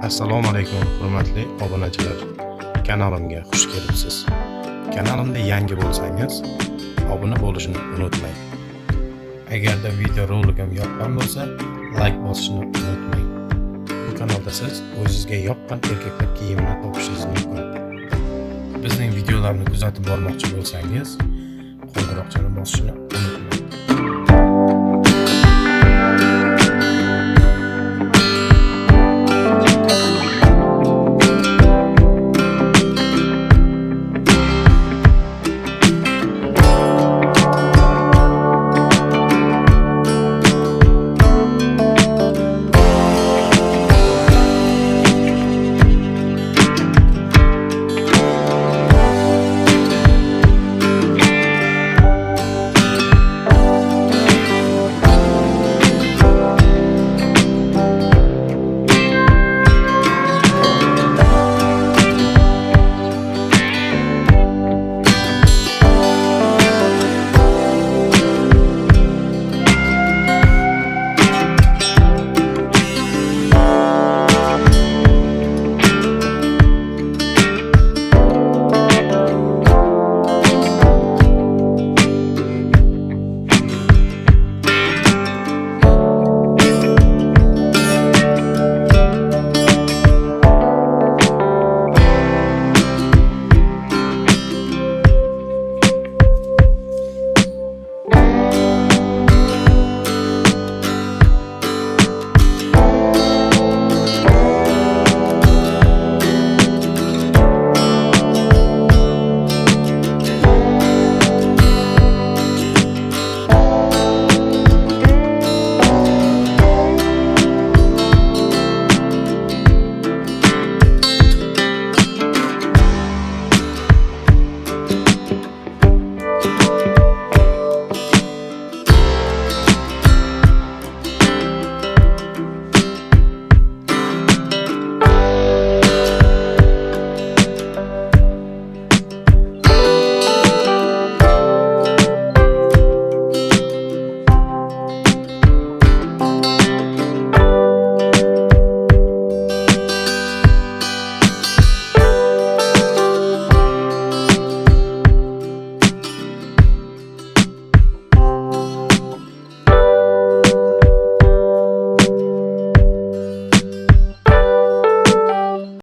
Assalomu alaykum hurmatli obunachilar. Kanalimga xush kelibsiz. Kanalimda yangi bo'lsangiz, obuna bo'lishni unutmang. Agarda videoroligim yoqqan bo'lsa, like bosishni unutmang. Bu kanalda siz o'zingizga yoqqan erkaklar kiyimini topishingiz mumkin. Bizning videolarni kuzatib bormoqchi bo'lsangiz, qo'ng'iroqchani bosishni unutmang.